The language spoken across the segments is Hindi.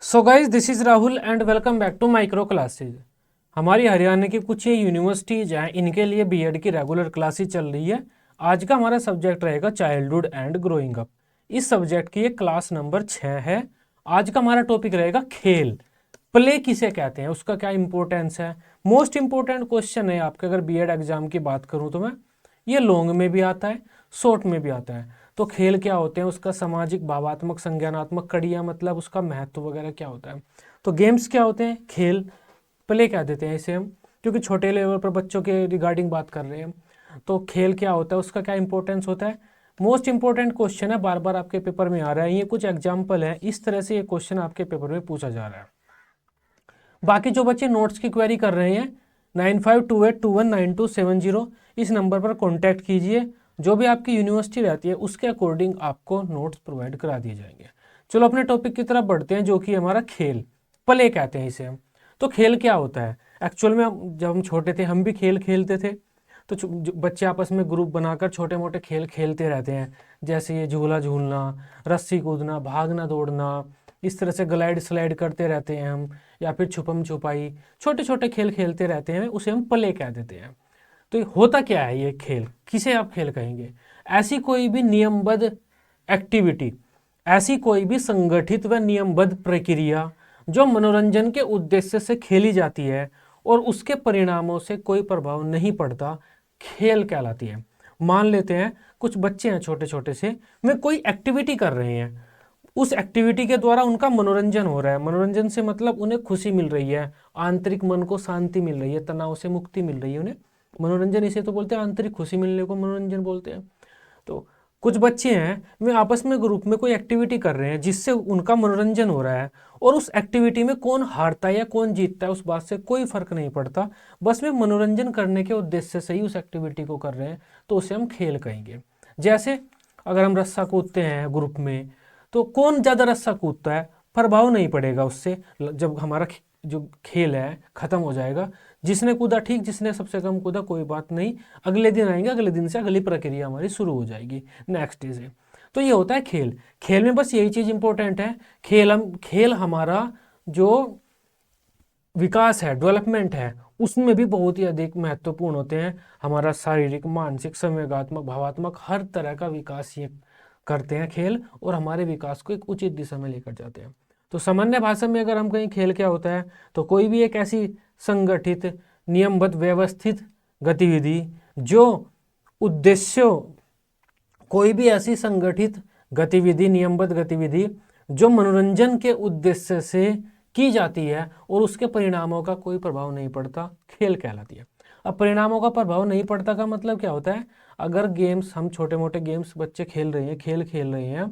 So guys this is Rahul and welcome back to micro classes. हमारी हरियाणा की कुछ ये यूनिवर्सिटीज हैं, इनके लिए बीएड की रेगुलर क्लासेज चल रही है। आज का हमारा सब्जेक्ट रहेगा चाइल्डहुड एंड ग्रोइंग अप। इस सब्जेक्ट की ये क्लास नंबर 6 है। आज का हमारा टॉपिक रहेगा खेल। प्ले किसे कहते हैं, उसका क्या इंपॉर्टेंस है। मोस्ट इंपॉर्टेंट क्वेश्चन है आपके, अगर बीएड एग्जाम की बात करूँ तो मैं, ये लॉन्ग में भी आता है, शॉर्ट में भी आता है। तो खेल क्या होते हैं, उसका सामाजिक, भावात्मक, संज्ञानात्मक कड़ियाँ, मतलब उसका महत्व वगैरह क्या होता है। तो गेम्स क्या होते हैं, खेल, प्ले कह देते हैं इसे हम, क्योंकि छोटे लेवल पर बच्चों के रिगार्डिंग बात कर रहे हैं। तो खेल क्या होता है, उसका क्या इंपॉर्टेंस होता है। मोस्ट इंपॉर्टेंट क्वेश्चन है, बार बार आपके पेपर में आ रहा है। ये कुछ एग्जाम्पल है, इस तरह से ये क्वेश्चन आपके पेपर में पूछा जा रहा है। बाकी जो बच्चे नोट्स की क्वेरी कर रहे हैं, 9528219270 इस नंबर पर कॉन्टैक्ट कीजिए। जो भी आपकी यूनिवर्सिटी रहती है उसके अकॉर्डिंग आपको नोट्स प्रोवाइड करा दिए जाएंगे। चलो अपने टॉपिक की तरफ बढ़ते हैं, जो कि हमारा खेल, प्ले कहते हैं इसे हम। तो खेल क्या होता है एक्चुअल में, जब हम छोटे थे हम भी खेल खेलते थे। तो बच्चे आपस में ग्रुप बनाकर छोटे मोटे खेल खेलते रहते हैं, जैसे ये झूला झूलना, रस्सी कूदना, भागना दौड़ना, इस तरह से ग्लाइड स्लाइड करते रहते हैं हम, या फिर छुपम छुपाई, छोटे छोटे खेल खेलते रहते हैं, उसे हम प्ले कह देते हैं। तो ये होता क्या है, ये खेल किसे आप खेल कहेंगे। ऐसी कोई भी नियमबद्ध एक्टिविटी, ऐसी कोई भी संगठित व नियमबद्ध प्रक्रिया जो मनोरंजन के उद्देश्य से खेली जाती है और उसके परिणामों से कोई प्रभाव नहीं पड़ता, खेल कहलाती है। मान लेते हैं कुछ बच्चे हैं छोटे छोटे से, वे कोई एक्टिविटी कर रहे हैं, उस एक्टिविटी के द्वारा उनका मनोरंजन हो रहा है। मनोरंजन से मतलब उन्हें खुशी मिल रही है, आंतरिक मन को शांति मिल रही है, तनाव से मुक्ति मिल रही है उन्हें। मनोरंजन इसे तो बोलते हैं, आंतरिक खुशी मिलने को मनोरंजन बोलते हैं। तो कुछ बच्चे हैं, वे आपस में ग्रुप में कोई एक्टिविटी कर रहे हैं जिससे उनका मनोरंजन हो रहा है, और उस एक्टिविटी में कौन हारता है या कौन जीतता है उस बात से कोई फर्क नहीं पड़ता, बस वे मनोरंजन करने के उद्देश्य से ही उस एक्टिविटी को कर रहे हैं, तो उसे हम खेल कहेंगे। जैसे अगर हम रस्सा कूदते हैं ग्रुप में, तो कौन ज़्यादा रस्सा कूदता है, प्रभाव नहीं पड़ेगा उससे। जब हमारा जो खेल है ख़त्म हो जाएगा, जिसने कूदा ठीक, जिसने सबसे कम कूदा कोई बात नहीं, अगले दिन आएंगे, अगले दिन से अगली प्रक्रिया हमारी शुरू हो जाएगी नेक्स्ट डे से। तो ये होता है खेल। खेल में बस यही चीज़ इंपॉर्टेंट है, खेल हमारा जो विकास है, डेवलपमेंट है, उसमें भी बहुत ही अधिक महत्वपूर्ण होते हैं। हमारा शारीरिक, मानसिक, संवेगात्मक, भावात्मक हर तरह का विकास ये करते हैं खेल, और हमारे विकास को एक उचित दिशा में लेकर जाते हैं। तो सामान्य भाषा में अगर हम कहीं खेल क्या होता है, तो कोई भी एक ऐसी संगठित, नियमबद्ध, व्यवस्थित गतिविधि जो उद्देश्यों, कोई भी ऐसी संगठित गतिविधि, नियमबद्ध गतिविधि जो मनोरंजन के उद्देश्य से की जाती है और उसके परिणामों का कोई प्रभाव नहीं पड़ता, खेल कहलाती है। अब परिणामों का प्रभाव नहीं पड़ता का मतलब क्या होता है, अगर गेम्स, हम छोटे मोटे गेम्स बच्चे खेल रहे हैं, खेल खेल रहे हैं,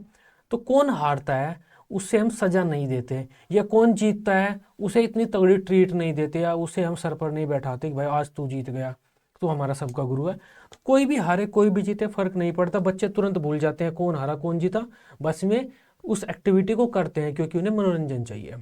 तो कौन हारता है उससे हम सजा नहीं देते, या कौन जीतता है उसे इतनी तगड़ी ट्रीट नहीं देते, या उसे हम सर पर नहीं बैठाते कि भाई आज तू जीत गया, तू हमारा सबका गुरु है। तो कोई भी हारे कोई भी जीते फर्क नहीं पड़ता, बच्चे तुरंत भूल जाते हैं कौन हारा कौन जीता, बस में उस एक्टिविटी को करते हैं क्योंकि उन्हें मनोरंजन चाहिए।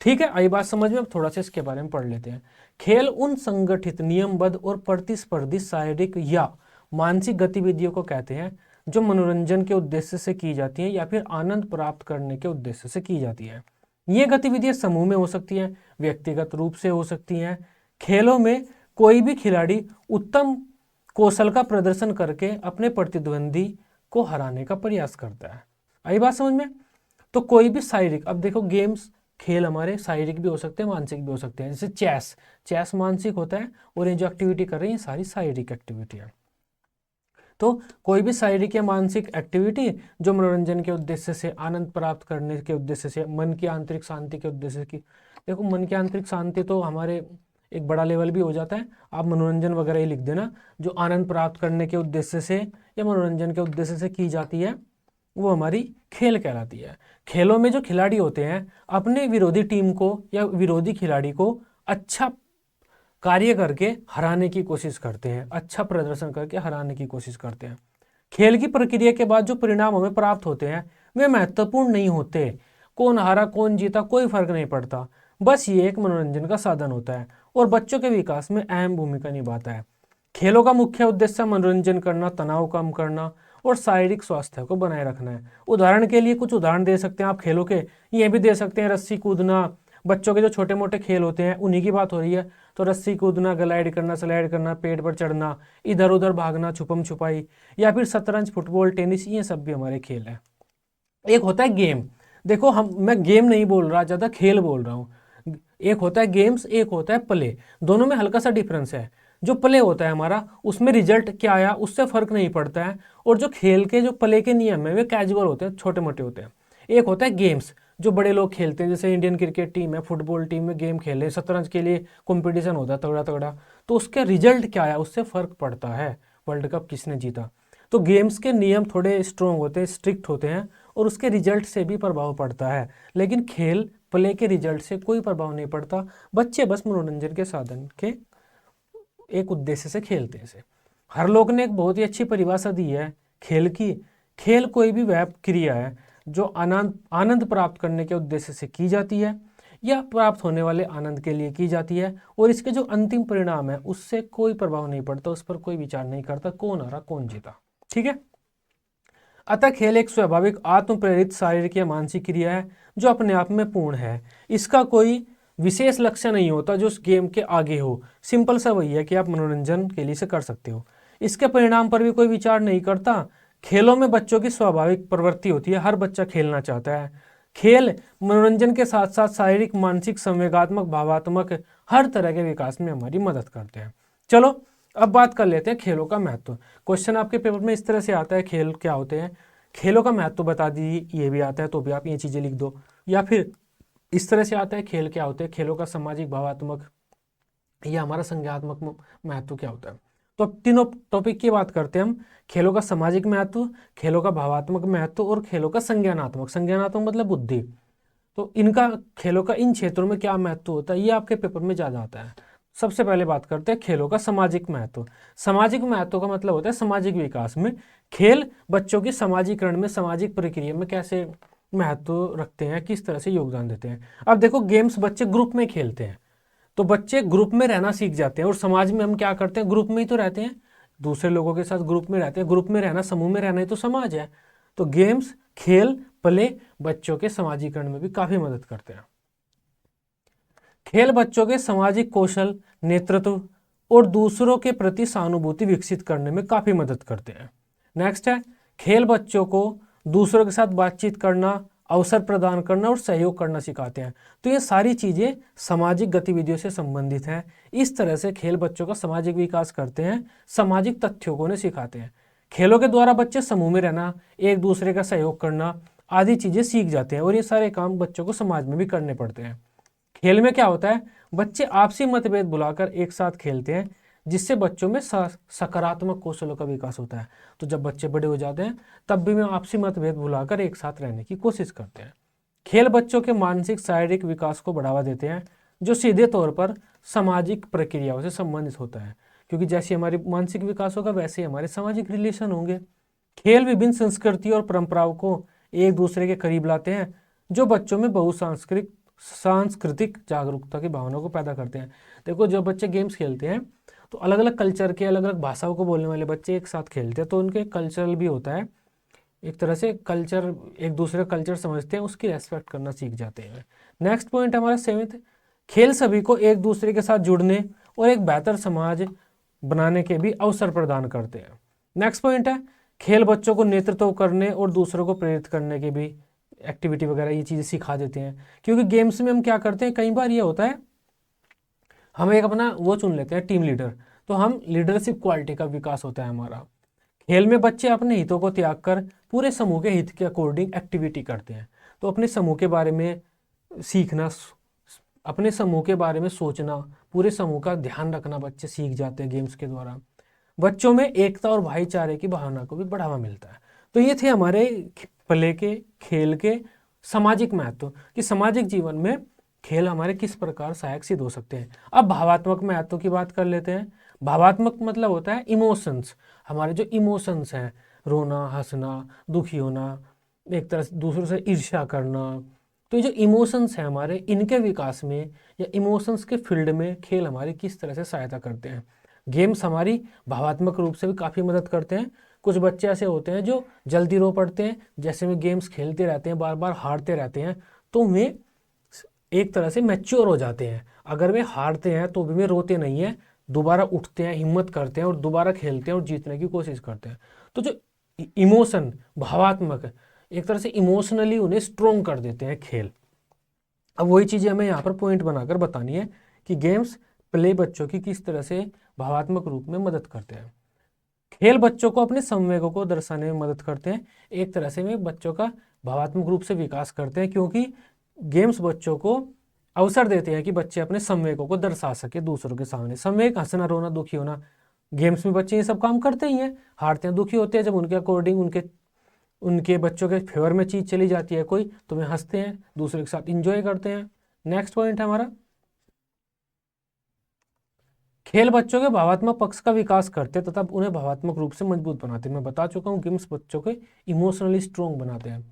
ठीक है, आई बात समझ में। अब थोड़ा सा इसके बारे में पढ़ लेते हैं। खेल उन संगठित, नियमबद्ध और प्रतिस्पर्धी शारीरिक या मानसिक गतिविधियों को कहते हैं जो मनोरंजन के उद्देश्य से की जाती हैं या फिर आनंद प्राप्त करने के उद्देश्य से की जाती है। ये गतिविधियां समूह में हो सकती हैं, व्यक्तिगत रूप से हो सकती हैं। खेलों में कोई भी खिलाड़ी उत्तम कौशल का प्रदर्शन करके अपने प्रतिद्वंदी को हराने का प्रयास करता है। आई बात समझ में। तो कोई भी शारीरिक, अब देखो गेम्स, खेल हमारे शारीरिक भी हो सकते हैं, मानसिक भी हो सकते हैं। जैसे चेस, चेस मानसिक होता है, और ये जो एक्टिविटी कर रही है सारी शारीरिक एक्टिविटी है। तो कोई भी शारीरिक या मानसिक एक्टिविटी जो मनोरंजन के उद्देश्य से, आनंद प्राप्त करने के उद्देश्य से, मन की आंतरिक शांति के उद्देश्य की, देखो मन की आंतरिक शांति तो हमारे एक बड़ा लेवल भी हो जाता है, आप मनोरंजन वगैरह ही लिख देना। जो आनंद प्राप्त करने के उद्देश्य से या मनोरंजन के उद्देश्य से की जाती है, वो हमारी खेल कहलाती है। खेलों में जो खिलाड़ी होते हैं अपने विरोधी टीम को या विरोधी खिलाड़ी को अच्छा कार्य करके हराने की कोशिश करते हैं, अच्छा प्रदर्शन करके हराने की कोशिश करते हैं। खेल की प्रक्रिया के बाद जो परिणाम हमें प्राप्त होते हैं वे महत्वपूर्ण नहीं होते, कौन हारा कौन जीता कोई फर्क नहीं पड़ता, बस ये एक मनोरंजन का साधन होता है और बच्चों के विकास में अहम भूमिका निभाता है। खेलों का मुख्य उद्देश्य मनोरंजन करना, तनाव कम करना और शारीरिक स्वास्थ्य को बनाए रखना है। उदाहरण के लिए कुछ उदाहरण दे सकते हैं आप खेलों के, ये भी दे सकते हैं रस्सी कूदना, बच्चों के जो छोटे मोटे खेल होते हैं उन्हीं की बात हो रही है, तो रस्सी कूदना, ग्लाइड करना, स्लाइड करना, पेड़ पर चढ़ना, इधर उधर भागना, छुपम छुपाई, या फिर शतरंज, फुटबॉल, टेनिस, ये सब भी हमारे खेल हैं। एक होता है गेम, देखो मैं गेम नहीं बोल रहा, ज़्यादा खेल बोल रहा हूँ। एक होता है गेम्स, एक होता है प्ले, दोनों में हल्का सा डिफरेंस है। जो प्ले होता है हमारा, उसमें रिजल्ट क्या आया उससे फर्क नहीं पड़ता है, और जो खेल के जो प्ले के नियम है वे कैजुअल होते हैं, छोटे मोटे होते हैं। एक होता है गेम्स, जो बड़े लोग खेलते हैं, जैसे इंडियन क्रिकेट टीम है, फुटबॉल टीम में गेम खेले, शतरंज के लिए कंपटीशन होता है तगड़ा तगड़ा, तो उसका रिजल्ट क्या आया उससे फर्क पड़ता है, वर्ल्ड कप किसने जीता। तो गेम्स के नियम थोड़े स्ट्रॉन्ग होते हैं, स्ट्रिक्ट होते हैं, और उसके रिजल्ट से भी प्रभाव पड़ता है। लेकिन खेल प्ले के रिजल्ट से कोई प्रभाव नहीं पड़ता, बच्चे बस मनोरंजन के साधन के एक उद्देश्य से खेलते हैं इसे। हर लोग ने एक बहुत ही अच्छी परिभाषा दी है खेल की। खेल कोई भी वह क्रिया है जो आनंद प्राप्त करने के उद्देश्य से की जाती है या प्राप्त होने वाले आनंद के लिए की जाती है, और इसके जो अंतिम परिणाम है उससे कोई प्रभाव नहीं पड़ता, उस पर कोई विचार नहीं करता कौन हारा कौन जीता। ठीक है, अतः खेल एक स्वाभाविक आत्म प्रेरित शारीरिक या मानसिक क्रिया है जो अपने आप में पूर्ण है। इसका कोई विशेष लक्ष्य नहीं होता जो उस गेम के आगे हो, सिंपल सा वही है कि आप मनोरंजन के लिए इसे कर सकते हो। इसके परिणाम पर भी कोई विचार नहीं करता। खेलों में बच्चों की स्वाभाविक प्रवृत्ति होती है, हर बच्चा खेलना चाहता है। खेल मनोरंजन के साथ साथ शारीरिक, मानसिक, संवेगात्मक, भावात्मक हर तरह के विकास में हमारी मदद करते हैं। चलो अब बात कर लेते हैं खेलों का महत्व। क्वेश्चन आपके पेपर में इस तरह से आता है, खेल क्या होते हैं, खेलों का महत्व बता दीजिए, ये भी आता है तो भी आप ये चीज़ें लिख दो। या फिर इस तरह से आता है, खेल क्या होते हैं, खेलों का सामाजिक, भावात्मक या हमारा संज्ञानात्मक महत्व क्या होता है। तो अब तीनों टॉपिक की बात करते हैं हम, खेलों का सामाजिक महत्व, खेलों का भावात्मक महत्व और खेलों का संज्ञानात्मक। संज्ञानात्मक मतलब बुद्धि। तो इनका, खेलों का इन क्षेत्रों में क्या महत्व होता है, ये आपके पेपर में ज़्यादा आता है। सबसे पहले बात करते हैं खेलों का सामाजिक महत्व। सामाजिक महत्व का मतलब होता है सामाजिक विकास में खेल बच्चों की सामाजिकरण में, सामाजिक प्रक्रिया में कैसे महत्व रखते हैं, किस तरह से योगदान देते हैं। अब देखो, गेम्स बच्चे ग्रुप में खेलते हैं तो बच्चे ग्रुप में रहना सीख जाते हैं, और समाज में हम क्या करते हैं, ग्रुप में ही तो रहते हैं, दूसरे लोगों के साथ ग्रुप में रहते हैं। ग्रुप में रहना, समूह में रहना ही तो समाज है। तो गेम्स, खेल, प्ले बच्चों के सामाजिकरण में भी काफी मदद करते हैं। खेल बच्चों के सामाजिक कौशल, नेतृत्व और दूसरों के प्रति सहानुभूति विकसित करने में काफी मदद करते हैं। नेक्स्ट है, खेल बच्चों को दूसरों के साथ बातचीत करना, अवसर प्रदान करना और सहयोग करना सिखाते हैं। तो ये सारी चीजें सामाजिक गतिविधियों से संबंधित हैं। इस तरह से खेल बच्चों का सामाजिक विकास करते हैं, सामाजिक तथ्यों को उन्हें सिखाते हैं। खेलों के द्वारा बच्चे समूह में रहना, एक दूसरे का सहयोग करना आदि चीजें सीख जाते हैं, और ये सारे काम बच्चों को समाज में भी करने पड़ते हैं। खेल में क्या होता है, बच्चे आपसी मतभेद भुलाकर एक साथ खेलते हैं, जिससे बच्चों में सकारात्मक कौशलों का विकास होता है। तो जब बच्चे बड़े हो जाते हैं तब भी वे आपसी मतभेद भुलाकर एक साथ रहने की कोशिश करते हैं। खेल बच्चों के मानसिक, शारीरिक विकास को बढ़ावा देते हैं, जो सीधे तौर पर सामाजिक प्रक्रियाओं से संबंधित होता है, क्योंकि जैसे हमारी मानसिक विकास होगा वैसे ही हमारे सामाजिक रिलेशन होंगे। खेल विभिन्न संस्कृतियों और परंपराओं को एक दूसरे के करीब लाते हैं, जो बच्चों में सांस्कृतिक जागरूकता की भावना को पैदा करते हैं। देखो, जब बच्चे गेम्स खेलते हैं तो अलग अलग कल्चर के, अलग अलग भाषाओं को बोलने वाले बच्चे एक साथ खेलते हैं, तो उनके कल्चरल भी होता है, एक तरह से कल्चर, एक दूसरे कल्चर समझते हैं, उसकी रेस्पेक्ट करना सीख जाते हैं। नेक्स्ट पॉइंट हमारा 7th, खेल सभी को एक दूसरे के साथ जुड़ने और एक बेहतर समाज बनाने के भी अवसर प्रदान करते हैं। नेक्स्ट पॉइंट है, खेल बच्चों को नेतृत्व करने और दूसरों को प्रेरित करने के भी एक्टिविटी वगैरह ये चीज़ें सिखा देते हैं। क्योंकि गेम्स में हम क्या करते हैं, कई बार ये होता है हम एक अपना वो चुन लेते हैं टीम लीडर, तो हम लीडरशिप क्वालिटी का विकास होता है हमारा। खेल में बच्चे अपने हितों को त्याग कर पूरे समूह के हित के अकॉर्डिंग एक्टिविटी करते हैं। तो अपने समूह के बारे में सीखना, अपने समूह के बारे में सोचना, पूरे समूह का ध्यान रखना बच्चे सीख जाते हैं गेम्स के द्वारा। बच्चों में एकता और भाईचारे की भावना को भी बढ़ावा मिलता है। तो ये थे हमारे प्ले के, खेल के सामाजिक महत्व कि सामाजिक जीवन में खेल हमारे किस प्रकार सहायक सिद्ध हो सकते हैं। अब भावात्मक महत्व की बात कर लेते हैं। भावात्मक मतलब होता है इमोशंस, हमारे जो इमोशंस हैं, रोना, हंसना, दुखी होना, एक तरह से दूसरों से ईर्ष्या करना। तो ये जो इमोशंस हैं हमारे, इनके विकास में या इमोशंस के फील्ड में खेल हमारी किस तरह से सहायता करते हैं। गेम्स हमारी भावात्मक रूप से भी काफ़ी मदद करते हैं, कुछ बच्चे ऐसे होते हैं जो जल्दी रो पड़ते हैं, जैसे में गेम्स खेलते रहते हैं, बार बार हारते रहते हैं, तो वे एक तरह से मैच्योर हो जाते हैं। अगर वे हारते हैं तो भी वे रोते नहीं हैं, दोबारा उठते हैं, हिम्मत करते हैं और दोबारा खेलते हैं और जीतने की कोशिश करते हैं। तो जो इमोशन, भावात्मक, एक तरह से इमोशनली उन्हें स्ट्रोंग कर देते हैं खेल। अब वही चीज़ें हमें यहाँ पर पॉइंट बनाकर बतानी है कि गेम्स प्ले बच्चों की किस तरह से भावात्मक रूप में मदद करते हैं। खेल बच्चों को अपने संवेगों को दर्शाने में मदद करते हैं, एक तरह से वे बच्चों का भावात्मक रूप से विकास करते हैं, क्योंकि गेम्स बच्चों को अवसर देते हैं कि बच्चे अपने संवेगों को दर्शा सके दूसरों के सामने। संवेग, हंसना, रोना, दुखी होना, गेम्स में बच्चे ये सब काम करते ही हैं। हारते हैं, दुखी होते हैं, जब उनके अकॉर्डिंग उनके उनके बच्चों के फेवर में चीज़ चली जाती है कोई, तो वे हंसते हैं, दूसरे के साथ इंजॉय करते हैं। नेक्स्ट पॉइंट है हमारा, खेल बच्चों के भावात्मक पक्ष का विकास करते तथा उन्हें भावात्मक रूप से मजबूत बनाते हैं। मैं बता चुका हूँ, गेम्स बच्चों को इमोशनली स्ट्रोंग बनाते हैं।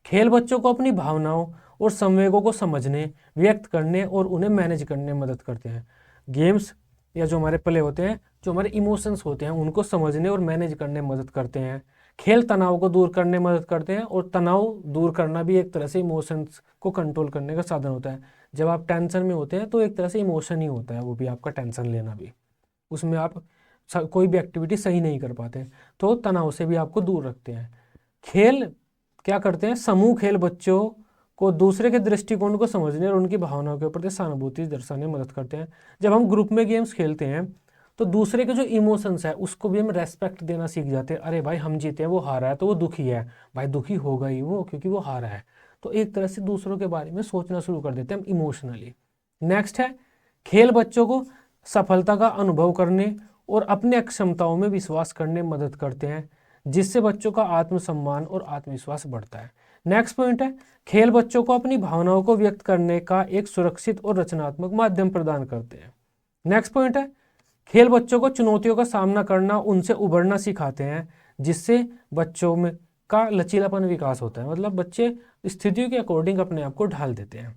खेल बच्चों को अपनी भावनाओं और संवेगों को समझने, व्यक्त करने और उन्हें मैनेज करने में मदद करते हैं। गेम्स या जो हमारे प्ले होते हैं, जो हमारे इमोशंस होते हैं, उनको समझने और मैनेज करने में मदद करते हैं। खेल तनाव को दूर करने में मदद करते हैं, और तनाव दूर करना भी एक तरह से इमोशंस को कंट्रोल करने का साधन होता है। जब आप टेंशन में होते हैं तो एक तरह से इमोशन ही होता है वो भी, आपका टेंशन लेना भी, उसमें आप कोई भी एक्टिविटी सही नहीं कर पाते, तो तनाव से भी आपको दूर रखते हैं। खेल क्या करते हैं, समूह खेल बच्चों को दूसरे के दृष्टिकोण को समझने और उनकी भावनाओं के प्रति सहानुभूति दर्शाने में मदद करते हैं। जब हम ग्रुप में गेम्स खेलते हैं तो दूसरे के जो इमोशंस है उसको भी हम रेस्पेक्ट देना सीख जाते हैं। अरे भाई हम जीते हैं, वो हारा है तो वो दुखी है, भाई दुखी होगा ही वो, क्योंकि वो हारा है। तो एक तरह से दूसरों के बारे में सोचना शुरू कर देते हैं हम इमोशनली। नेक्स्ट है, खेल बच्चों को सफलता का अनुभव करने और अपने क्षमताओं में विश्वास करने में मदद करते हैं, जिससे बच्चों का आत्मसम्मान और आत्मविश्वास बढ़ता है। नेक्स्ट पॉइंट है, खेल बच्चों को अपनी भावनाओं को व्यक्त करने का एक सुरक्षित और रचनात्मक माध्यम प्रदान करते हैं। नेक्स्ट पॉइंट है, खेल बच्चों को चुनौतियों का सामना करना, उनसे उबरना सिखाते हैं, जिससे बच्चों में का लचीलापन विकास होता है। मतलब बच्चे स्थितियों के अकॉर्डिंग अपने आप को ढाल देते हैं।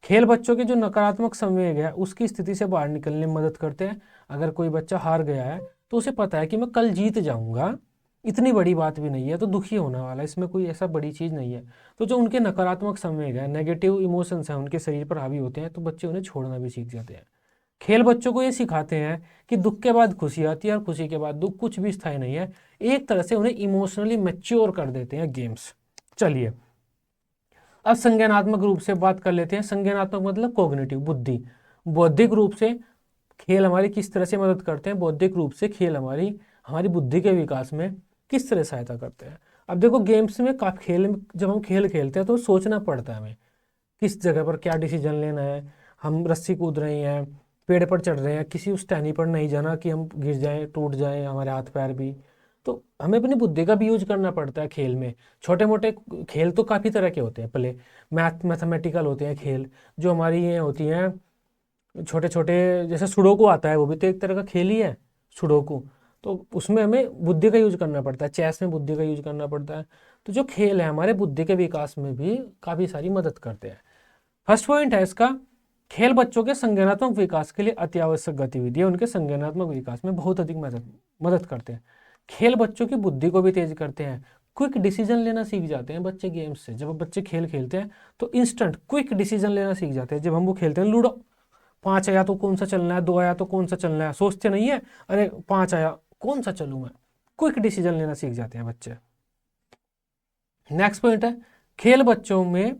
खेल बच्चों के जो नकारात्मक संवेग है उसकी स्थिति से बाहर निकलने में मदद करते हैं। अगर कोई बच्चा हार गया है तो उसे पता है कि मैं कल जीत जाऊंगा, इतनी बड़ी बात भी नहीं है, तो दुखी होने वाला, इसमें कोई ऐसा बड़ी चीज़ नहीं है। तो जो उनके नकारात्मक संवेग है, नेगेटिव इमोशंस हैं, उनके शरीर पर हावी होते हैं, तो बच्चे उन्हें छोड़ना भी सीख जाते हैं। खेल बच्चों को ये सिखाते हैं कि दुख के बाद खुशी आती है और खुशी के बाद दुख, कुछ भी स्थायी नहीं है। एक तरह से उन्हें इमोशनली मैच्योर कर देते हैं गेम्स। चलिए अब संज्ञानात्मक रूप से बात कर लेते हैं। संज्ञानात्मक मतलब कॉग्निटिव, बुद्धि। बौद्धिक रूप से खेल हमारी किस तरह से मदद करते हैं, बौद्धिक रूप से खेल हमारी हमारी बुद्धि के विकास में किस तरह सहायता करते हैं। अब देखो गेम्स में काफी खेल में जब हम खेल खेलते हैं तो सोचना पड़ता है हमें किस जगह पर क्या डिसीजन लेना है। हम रस्सी कूद रहे हैं, पेड़ पर चढ़ रहे हैं, किसी उस टहनी पर नहीं जाना कि हम गिर जाएं, टूट जाएं हमारे हाथ पैर भी। तो हमें अपनी बुद्धि का भी यूज करना पड़ता है खेल में। छोटे मोटे खेल तो काफ़ी तरह के होते हैं, प्ले मैथमेटिकल होते हैं खेल, जो हमारी ये होती हैं छोटे छोटे, जैसे सुडोकू आता है, वो भी तो एक तरह का खेल ही है सुडोकू। तो उसमें हमें बुद्धि का यूज करना पड़ता है, चेस में बुद्धि का यूज करना पड़ता है। तो जो खेल है हमारे बुद्धि के विकास में भी काफ़ी सारी मदद करते हैं। फर्स्ट पॉइंट है इसका, खेल बच्चों के संज्ञानात्मक विकास के लिए अति आवश्यक गतिविधि है, उनके संज्ञानात्मक विकास में बहुत अधिक मदद करते हैं। खेल बच्चों की बुद्धि को भी तेज करते हैं, क्विक डिसीजन लेना सीख जाते हैं बच्चे गेम्स से। जब बच्चे खेल खेलते हैं तो इंस्टेंट क्विक डिसीजन लेना सीख जाते हैं। जब हम वो खेलते हैं लूडो, 5 आया तो कौन सा चलना है, 2 आया तो कौन सा चलना है, सोचते नहीं है अरे 5 आया कौन सा चलूँ मैं, क्विक डिसीजन लेना सीख जाते हैं बच्चे। नेक्स्ट पॉइंट है,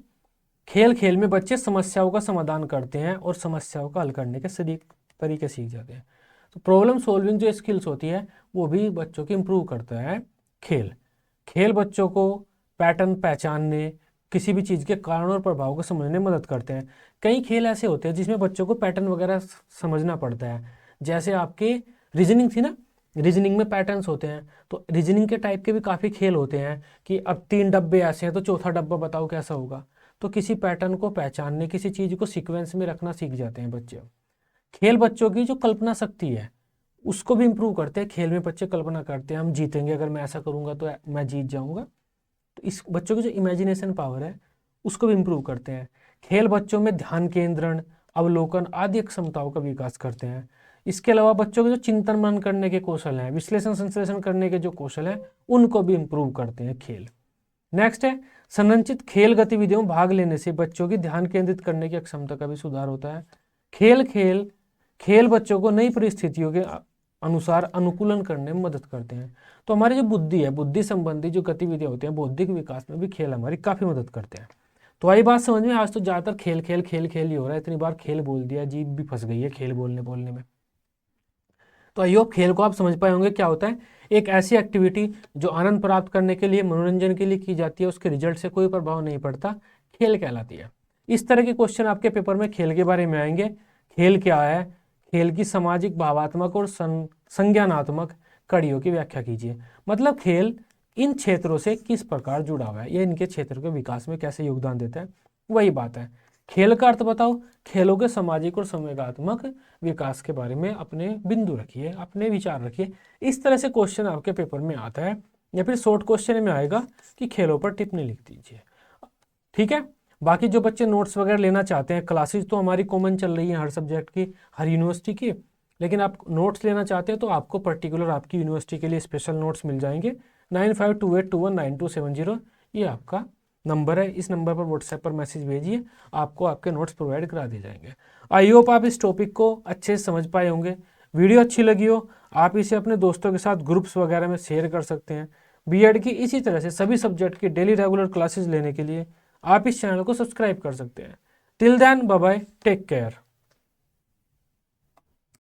खेल खेल में बच्चे समस्याओं का समाधान करते हैं और समस्याओं का हल करने के तरीके सीख जाते हैं। तो प्रॉब्लम सॉल्विंग जो स्किल्स होती है वो भी बच्चों की इंप्रूव करता है खेल बच्चों को पैटर्न पहचानने, किसी भी चीज़ के कारण और प्रभाव को समझने में मदद करते हैं। कई खेल ऐसे होते हैं जिसमें बच्चों को पैटर्न वगैरह समझना पड़ता है। जैसे आपके रीजनिंग थी ना, रीजनिंग में पैटर्न्स होते हैं, तो रीजनिंग के टाइप के भी काफ़ी खेल होते हैं कि अब 3 डब्बे ऐसे हैं तो चौथा डब्बा बताओ कैसा होगा। तो किसी पैटर्न को पहचानने, किसी चीज़ को सीक्वेंस में रखना सीख जाते हैं बच्चे। खेल बच्चों की जो कल्पना शक्ति है उसको भी इंप्रूव करते हैं। खेल में बच्चे कल्पना करते हैं हम जीतेंगे, अगर मैं ऐसा करूंगा तो मैं जीत जाऊंगा। तो इस बच्चों की जो इमेजिनेशन पावर है उसको भी इंप्रूव करते हैं। खेल बच्चों में ध्यान केंद्रण, अवलोकन आदि क्षमताओं का विकास करते हैं। इसके अलावा बच्चों के जो चिंतन मनन करने के कौशल हैं, विश्लेषण संश्लेषण करने के जो कौशल हैं, उनको भी इम्प्रूव करते हैं खेल। नेक्स्ट है संरचित खेल गतिविधियों में भाग लेने से बच्चों की ध्यान केंद्रित करने की क्षमता का भी सुधार होता है। खेल बच्चों को नई परिस्थितियों के अनुसार अनुकूलन करने में मदद करते हैं। तो हमारी जो बुद्धि है, बुद्धि संबंधी जो गतिविधियां होती हैं, बौद्धिक विकास में भी खेल हमारी काफी मदद करते हैं। तो आई बात समझ में, आज तो ज्यादातर खेल खेल खेल खेल ही हो रहा है, इतनी बार खेल बोल दिया, जीभ भी फंस गई है खेल बोलने में। तो आई होप खेल को आप समझ पाए होंगे क्या होता है। एक ऐसी एक्टिविटी जो आनंद प्राप्त करने के लिए, मनोरंजन के लिए की जाती है, उसके रिजल्ट से कोई प्रभाव नहीं पड़ता, खेल कहलाती है। इस तरह के क्वेश्चन आपके पेपर में खेल के बारे में आएंगे। खेल क्या है, खेल की सामाजिक, भावात्मक और संज्ञानात्मक कड़ियों की व्याख्या कीजिए। मतलब खेल इन क्षेत्रों से किस प्रकार जुड़ा हुआ है, या इनके क्षेत्र के विकास में कैसे योगदान देता है, वही बात है। खेल का अर्थ बताओ, खेलों के सामाजिक और संवेगात्मक विकास के बारे में अपने बिंदु रखिए, अपने विचार रखिए। इस तरह से क्वेश्चन आपके पेपर में आता है, या फिर शॉर्ट क्वेश्चन में आएगा कि खेलों पर टिप्पणी लिख दीजिए। ठीक है। बाकी जो बच्चे नोट्स वगैरह लेना चाहते हैं, क्लासेस तो हमारी कॉमन चल रही है हर सब्जेक्ट की, हर यूनिवर्सिटी की, लेकिन आप नोट्स लेना चाहते हैं तो आपको पर्टिकुलर आपकी यूनिवर्सिटी के लिए स्पेशल नोट्स मिल जाएंगे। 9528219270 ये आपका नंबर है, इस नंबर पर व्हाट्सएप पर मैसेज भेजिए, आपको आपके नोट्स प्रोवाइड करा दिए जाएंगे। आई होप आप इस टॉपिक को अच्छे से समझ पाए होंगे। वीडियो अच्छी लगी हो, आप इसे अपने दोस्तों के साथ ग्रुप्स वगैरह में शेयर कर सकते हैं। बीएड की इसी तरह से सभी सब्जेक्ट की डेली रेगुलर क्लासेस लेने के लिए आप इस चैनल को सब्सक्राइब कर सकते हैं। Till then, bye bye, take care.